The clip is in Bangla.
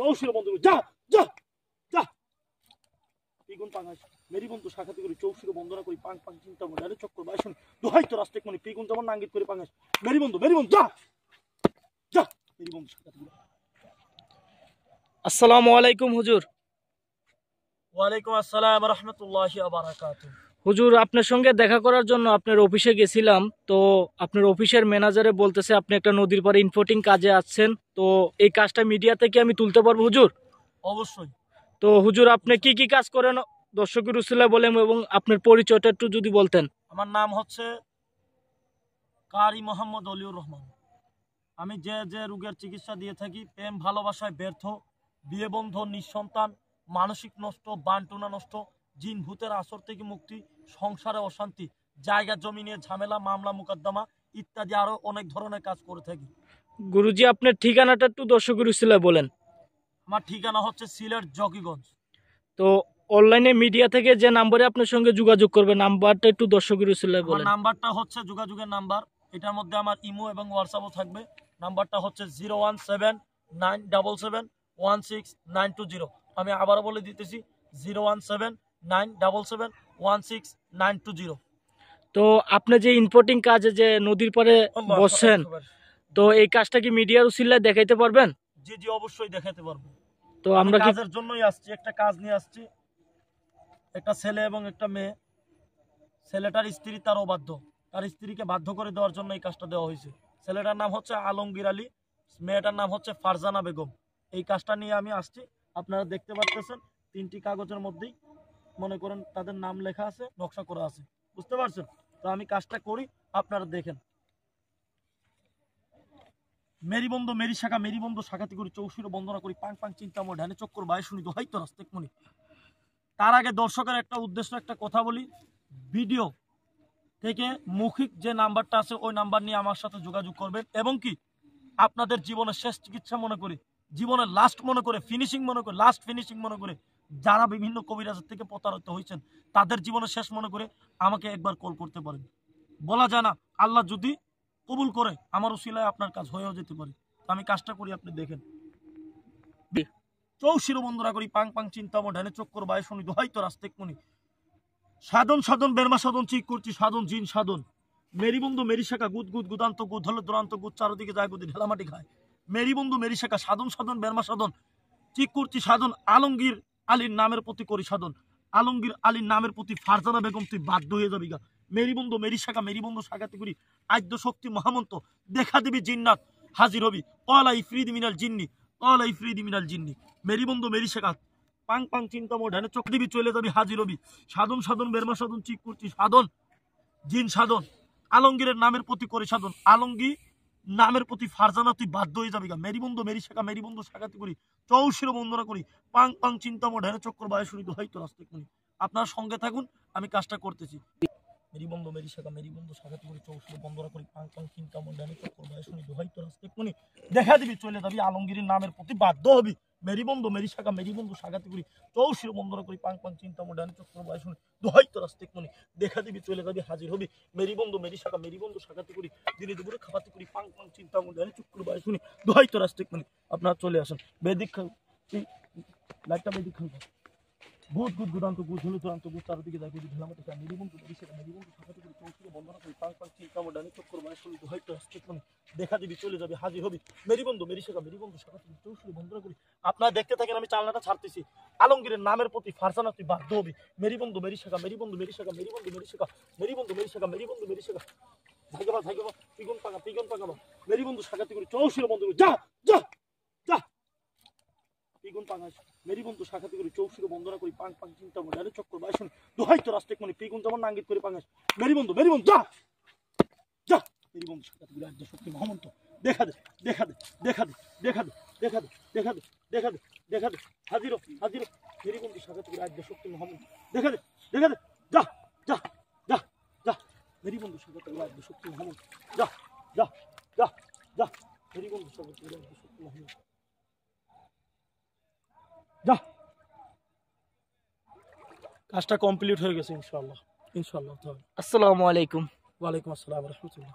চৌশির বন্ধ যা যা যা পিগুন পাঙ্গাস মেরি বন্ধু সাক্ষাৎ করি চৌশির বন্ধ না করি পাং পাং চিন্তা মনে ডাইরে চক্কর বাইশুন দোহাই তো রাস্তে মানে পিগুন যেমন নাঙ্গিত করে পাঙ্গাস মেরি বন্ধু যা যা মেরি বন্ধু সাক্ষাৎ করি। আসসালামু আলাইকুম হুজুর। ওয়ালাইকুম আসসালাম রাহমাতুল্লাহি ওয়া বারাকাতুহু। হুজুর, আপনার সঙ্গে দেখা করার জন্য আপনার অফিসে গেছিলাম, তো আপনার অফিসের ম্যানেজারে বলতেছে আপনি একটা নদীর পাড়ে ইনফোর্টিং কাজে আছেন, তো এই কাজটা মিডিয়া থেকে আমি তুলতে পারবো হুজুর? অবশ্যই। তো হুজুর, আপনি কি কি কাজ করেন দর্শকের উসিলা বলেন এবং আপনার পরিচয়টা একটু যদি বলতেন। আমার নাম হচ্ছে কারি মোহাম্মদ অলিউর রহমান। আমি যে যে রোগের চিকিৎসা দিয়ে থাকি, প্রেম ভালোবাসায় ব্যর্থ, বিয়ে বন্ধ, নিঃসন্তান, মানসিক নষ্ট, বানটুনা নষ্ট, জিন ভূতের আসর থেকে মুক্তি, সংসারে অশান্তি, জায়গা জমি নিয়ে ঝামেলা, মামলা মোকদ্দমা ইত্যাদি আরো অনেক ধরনের কাজ করে থাকি। গুরুজি, আপনার ঠিকানাটা একটু দর্শকের উসিলা বলেন। আমার ঠিকানা হচ্ছে সিলেট জকিগঞ্জ। তো অনলাইনে মিডিয়া থেকে যে নাম্বারে আপনার সঙ্গে যোগাযোগ করবে, নাম্বারটা একটু দর্শকের উসিলা বলেন। নাম্বারটা হচ্ছে যোগাযোগের নাম্বার, এটার মধ্যে আমার ইমো এবং হোয়াটসঅ্যাপও থাকবে। নাম্বারটা হচ্ছে 01797771692 আমি আবারও বলে দিতেছি 01797771692। তো আপনি যে ইনপোর্টিং কাজে যে নদীর পাড়ে বসছেন, তো এই কাজটা কি মিডিয়ার উসিলায় দেখাইতে পারবেন? জি জি, অবশ্যই দেখাতে পারবো। তো আমরা কাজের জন্যই আসছি, একটা কাজ নিয়ে আসছি। একটা ছেলে এবং একটা মেয়ে, ছেলেটার স্ত্রী তার অবাধ্য, তার স্ত্রীকে বাধ্য করে দেওয়ার জন্য এই কাজটা দেওয়া হয়েছে। ছেলেটার নাম হচ্ছে আলমগীর আলী, মেয়েটার নাম হচ্ছে ফারজানা বেগম। এই কাজটা নিয়ে আমি আসছি। আপনারা দেখতে পাচ্ছেন 3টি কাগজের মধ্যেই মনে করেন তাদের নাম লেখা আছে, নকশা করা আছে, বুঝতে পারছেন? তো আমি কাজটা করি, আপনারা দেখেন। মেরি বন্ধু মেরি শাখাতি করি চৌশির বন্দনা করি পাং পাং চিন্তা মো ঢানে চক্কর বায়ু শুনি দোহাই তো রাস্তে মনি। তার আগে দর্শকের একটা উদ্দেশ্য, একটা কথা বলি। ভিডিও থেকে মৌখিক যে নাম্বারটা আছে ওই নাম্বার নিয়ে আমার সাথে যোগাযোগ করবেন, এবং কি আপনাদের জীবনের শেষ চিকিৎসা মনে করে, জীবনের লাস্ট মনে করে, ফিনিশিং মনে করে, লাস্ট ফিনিশিং মনে করে, যারা বিভিন্ন কবিরাজের থেকে প্রতারিত হয়েছেন তাদের জীবনের শেষ মনে করে আমাকে একবার কল করতে পারেন। বলা যায় না, আল্লাহ যদি কবুল করে আমার উসিলায় আপনার কাজ হয়েও যেতে পারে। আমি কাজটা করি, আপনি দেখেন। চৌশির বন্ধুরা করি পাং পাং চিন্তা মো ঢানে চক্কর বায়ু শুনি দোহাই তো রাস্তে মনি। সাধন বেরমা সাধন চিক করছি সাধন জিন সাধন। মেরি বন্ধু মেরি শাখা গুদ গুদ গুদান্ত গুদ হলে দুরান্ত গুদ চারদিকে যায় গুদি ঢেলামাটি খায়। মেরি বন্ধু মেরি শাখা সাধন বেরমা সাধন চিক করছি সাধন। আলমগীর আলীর নামের প্রতি করি সাধন। আলমগীর আলীর নামের প্রতি ফারজানা বেগম তুই বাধ্য হয়ে যাবি গা। মেরি বন্ধু মেরি শাখাতে করি আদ্য শক্তি মহামন্ত দেখা দিবি জিন্নাত হাজির হবি কলা ইফরিদি মিনাল জিন্নি। মেরি বন্ধু মেরি শাখা পাং পাং চিন্তা মো ঢানে চোখ দিবি চলে যাবি হাজির হবি। সাধন বেরমা সাধন চিক করছি সাধন জিন সাধন। আলমগীরের নামের প্রতি করে সাধন। আলমগীর নামের প্রতি ফারজানা তুই বাধ্য হয়ে যাবি গা। মেরি বন্ধু শাখাতে করি চৌশির বন্ধনা করি পাং পাং চিন্তা মো ঢানে চক্কর বায়ু শুনি দোহাই তো রাস্তে করি। আপনার সঙ্গে থাকুন, আমি কাজটা করতেছি। মেরি বন্ধু শাখাতে করি চৌশির বন্ধনা করি পাং পাং চিন্তা মো ঢানে চক্কর বায়ু শুনি দোহাই তো রাস্তে করি। দেখা দিবি চলে যাবি আলমগীরের নামের প্রতি বাধ্য হবি। মেরি বন্ধু শাখাতে করি চৌশির বন্ধনা করি পাং পাং চিন্তা মো ঢানে চক্কর বায়ু শুনি দোহাই তো রাস্তে করি। দেখা দিবি চলে যাবি হাজির হবি। মেরি বন্ধু শাখাতে করি দিনে দুপুরে খাবাতে করি পাং পাং চিন্তা মো ঢানে চক্কর বায়ু শুনি দোহাই তো রাস্তে করি। আপনারা চলে আসেন। বেদিক লাইটটা বেদিক খান গুদ গুদ গুদান্ত গুদ হলুদ দুরান্ত গুদ চারদিকে যায় গুদি ঢেলামাটি খায়। মেরি বন্ধু শাখাতে করি চৌশির বন্ধনা করি পাং পাং চিন্তা মো ঢানে চক্কর বায়ু শুনি দোহাই তো রাস্তে করি। দেখা দিবি চলে যাবি হাজির হবি। মেরি বন্ধু শাখাতে করি চৌশির বন্ধনা করি। আপনারা দেখতে থাকেন, আমি চালনাটা ছাড়তেছি। আলমগীরের নামের প্রতি ফারজানা তুই বাধ্য হবি। মেরি বন্ধু মেরি শাখা ভাগ্যবা পিগুন পাকা মেরি বন্ধু শাখাতে করি চৌশির বন্ধু যা যা যা পিগুন পাঙ্গাস মেরি বন্ধু শাখাতে করি চৌশির বন্ধনা করি পাং পাং চিন্তা মো ঢানে চক্কর বায়ু শুনি দোহাই তো রাস্তে মানে পিগুন যেমন নাঙ্গিত করে পাঙ্গাস। মেরি বন্ধু যা যা মেরি বন্ধু শাখাতে করি আদ্য শক্তি মহামন্ত দেখা দে হাজির মেরি বন্ধু শাখাতে করি আদ্য শক্তি মহামন্ত দেখা দে যা যা যা যা মেরি বন্ধু শাখাতে করি আদ্য শক্তি মহামন্ত যা যা যা যা মেরি বন্ধু শাখাতে করি আদ্য শক্তি মহামন্ত যা। কাজটা কমপ্লিট হয়ে গেছে ইনশাআল্লাহ। আসসালামু আলাইকুম। ওয়ালাইকুম আসসালাম রাহমাতুল্লাহ।